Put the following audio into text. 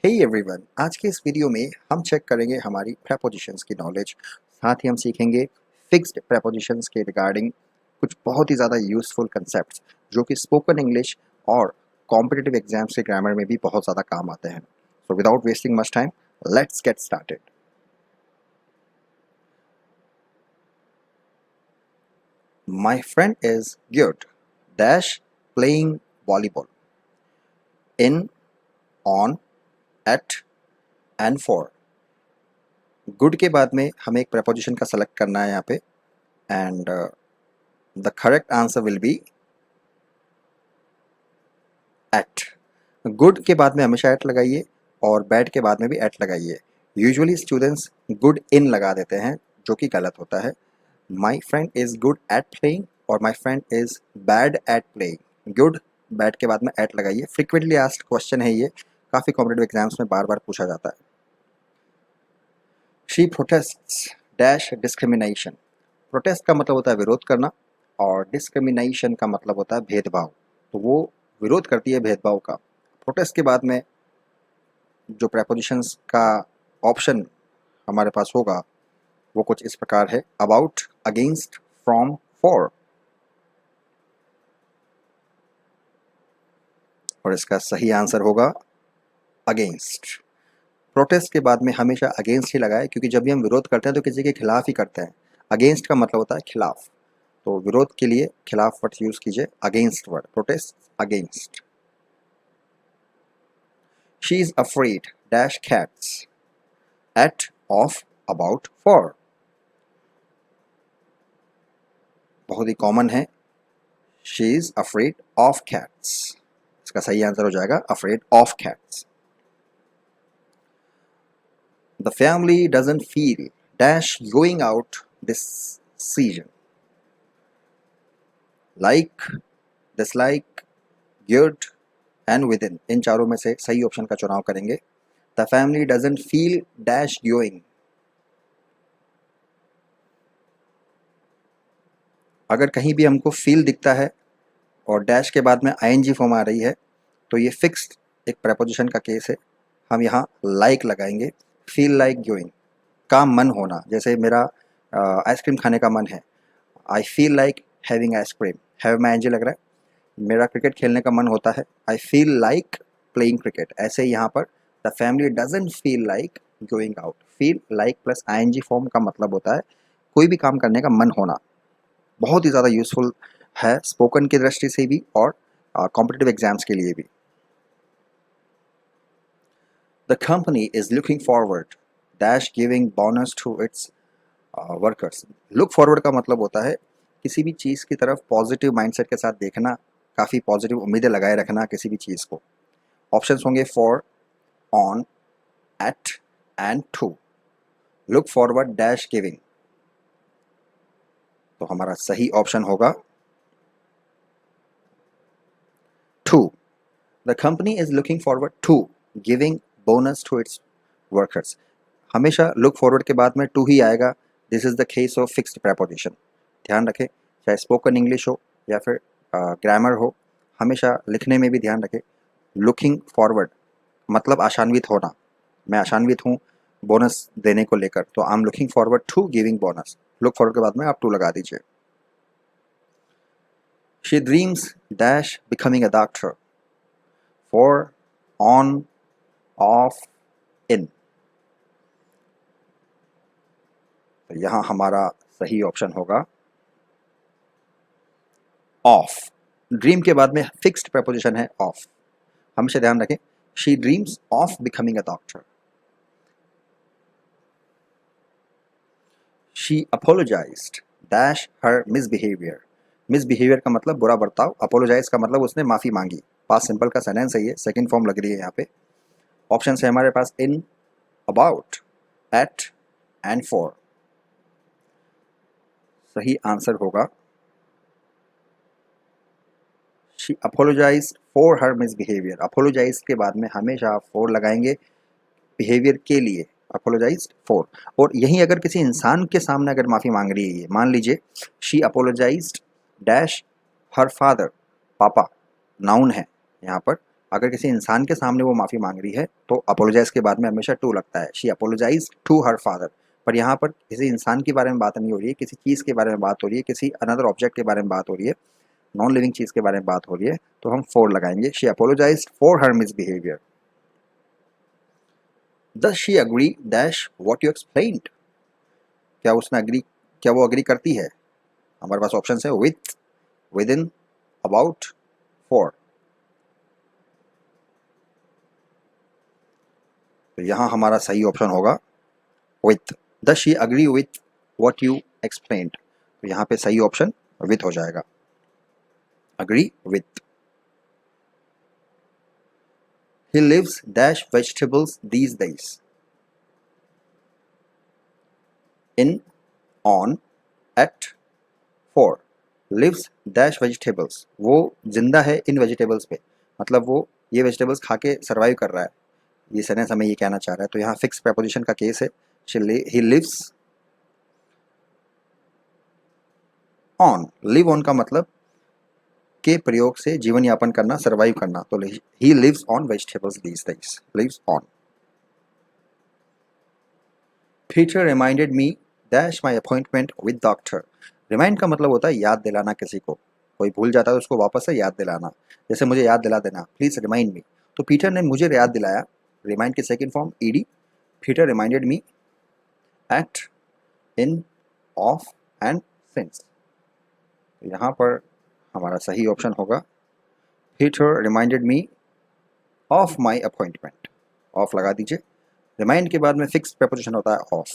Hey everyone, आज के इस वीडियो में हम चेक करेंगे हमारी प्रेपोजिशंस की नॉलेज। साथ ही हम सीखेंगे फिक्स्ड प्रेपोजिशंस के रिगार्डिंग कुछ बहुत ही ज़्यादा यूज़फुल कंसेप्ट्स जो कि स्पोकन इंग्लिश और कॉम्पिटिटिव एग्जाम्स के ग्रामर में भी बहुत ज़्यादा काम आते हैं। So without wasting much time, let's get started. My friend is good dash playing volleyball in, on, at and for. Good के बाद में हमें एक प्रेपोजिशन का सेलेक्ट करना है यहाँ पे, and the correct answer will be at. Good के बाद में हमेशा एट लगाइए और बैड के बाद में भी एट लगाइए। यूजुअली स्टूडेंट्स गुड इन लगा देते हैं, जो कि गलत होता है। My friend is good at playing और my friend is bad at playing. Good bad के बाद में एट लगाइए। फ्रिक्वेंटली आस्क्ड क्वेश्चन है ये, काफ़ी कॉम्पिटिटिव एग्जाम्स में बार बार पूछा जाता है। She protests dash discrimination. Protest का मतलब होता है विरोध करना और डिस्क्रिमिनेशन का मतलब होता है भेदभाव। तो वो विरोध करती है भेदभाव का। प्रोटेस्ट के बाद में जो प्रेपोजिशंस का ऑप्शन हमारे पास होगा वो कुछ इस प्रकार है: अबाउट, अगेंस्ट, फ्रॉम, फॉर। और इसका सही आंसर होगा अगेंस्ट। प्रोटेस्ट के बाद में हमेशा अगेंस्ट ही लगाए, क्योंकि जब भी हम विरोध करते हैं तो किसी के खिलाफ ही करते हैं। अगेंस्ट का मतलब होता है खिलाफ, तो विरोध के लिए खिलाफ वर्ड यूज कीजिए, against word. Protest, against. She is afraid dash cats, at, of, about, for. बहुत ही कॉमन है, she is afraid of cats. इसका सही आंसर हो जाएगा afraid of cats. The family doesn't feel dash going out this season, like, dislike, good and with in. इन चारों में से सही ऑप्शन का चुनाव करेंगे। The family doesn't feel dash going. अगर कहीं भी हमको फील दिखता है और डैश के बाद में आईएनजी फॉर्म आ रही है तो ये फिक्स्ड एक प्रेपोजिशन का केस है। हम यहाँ लाइक लगाएंगे। फील लाइक गोइंग का मन होना, जैसे मेरा आइसक्रीम खाने का मन है, I feel like having ice cream, have में आईएनजी लग रहा है। मेरा क्रिकेट खेलने का मन होता है, I feel like playing cricket. ऐसे ही यहाँ पर the family doesn't feel like going out. Feel like plus ING form का मतलब होता है कोई भी काम करने का मन होना। बहुत ही ज़्यादा यूजफुल है स्पोकन की दृष्टि से भी और कॉम्पिटिटिव एग्जाम्स के लिए भी। The company is looking forward dash giving bonus to its workers. Look forward का मतलब होता है किसी भी चीज़ की तरफ पॉजिटिव माइंडसेट के साथ देखना, काफ़ी पॉजिटिव उम्मीदें लगाए रखना किसी भी चीज़ को। ऑप्शंस होंगे for, on, at and to. Look forward dash giving, तो हमारा सही ऑप्शन होगा to. The company is looking forward to giving bonus to its workers. हमेशा लुक फॉरवर्ड के बाद में टू ही आएगा। This is the case of fixed preposition. ध्यान रखें, चाहे स्पोकन इंग्लिश हो या फिर ग्रामर हो, हमेशा लिखने में भी ध्यान रखें। लुकिंग फॉरवर्ड मतलब आशान्वित होना। मैं आशान्वित हूँ बोनस देने को लेकर, तो I am looking forward to giving bonus. Look forward के बाद में आप टू लगा दीजिए। She dreams dash becoming a doctor, for, on, of, in. तो यहाँ हमारा सही ऑप्शन होगा ऑफ। ड्रीम के बाद में फिक्स्ड प्रेपोजिशन है ऑफ। हमेशा ध्यान रखें, she dreams of becoming a doctor. She apologised dash her misbehaviour. Misbehaviour का मतलब बुरा बर्ताव, अपोलोजाइज का मतलब उसने माफ़ी मांगी। पास्ट सिंपल का सेंटेंस है ये, सेकंड फॉर्म लग रही है यहाँ पे। ऑप्शन है हमारे पास in, about, at and for. सही आंसर होगा she apologize for her misbehaviour. Apologize के बाद में हमेशा आप फॉर लगाएंगे बिहेवियर के लिए, अपोलोजाइज फॉर। और यही अगर किसी इंसान के सामने अगर माफ़ी मांग रही है, मान लीजिए she apologised dash her father, पापा नाउन है यहाँ पर, अगर किसी इंसान के सामने वो माफ़ी मांग रही है तो अपोलोजाइज के बाद में हमेशा टू लगता है, she apologize to her father. पर यहाँ पर किसी इंसान के बारे में बात नहीं हो रही है, किसी चीज़ के बारे में बात हो रही है, किसी अनदर ऑब्जेक्ट के बारे में बात हो रही है, नॉन लिविंग चीज़ के बारे में बात हो रही है, तो हम फोर लगाएंगे, she apologize for her misbehaviour. Does she agree dash what you explained, क्या उसने अग्री, क्या वो अग्री करती है? हमारे पास ऑप्शन है with, with in, about, for. तो यहाँ हमारा सही ऑप्शन होगा with. Does she agree with what you explained, तो यहाँ पे सही ऑप्शन विथ हो जाएगा, agree with. He lives dash vegetables these days. In, on, at, for. Lives dash vegetables. वो जिंदा है इन वेजिटेबल्स पे, मतलब वो ये वेजिटेबल्स खा के सर्वाइव कर रहा है, ये सेंटेंस हमें ये कहना चाह रहा है। तो यहाँ फिक्स प्रेपोजिशन का केस है, he lives on. Live on का मतलब के प्रयोग से जीवन यापन करना, सर्वाइव करना, तो he lives on vegetables these days, lives on. Peter reminded me dash my appointment with doctor. Remind का मतलब होता है याद दिलाना किसी को, कोई भूल जाता है उसको वापस से याद दिलाना, जैसे मुझे याद दिला देना, प्लीज रिमाइंड मी। तो पीटर ने मुझे याद दिलाया, रिमाइंड की second form ED, Peter reminded me, at, in, of and since. यहाँ पर हमारा सही ऑप्शन होगा Peter reminded me of my appointment, of लगा दीजिए। रिमाइंड के बाद में फिक्स प्रेपोजिशन होता है ऑफ।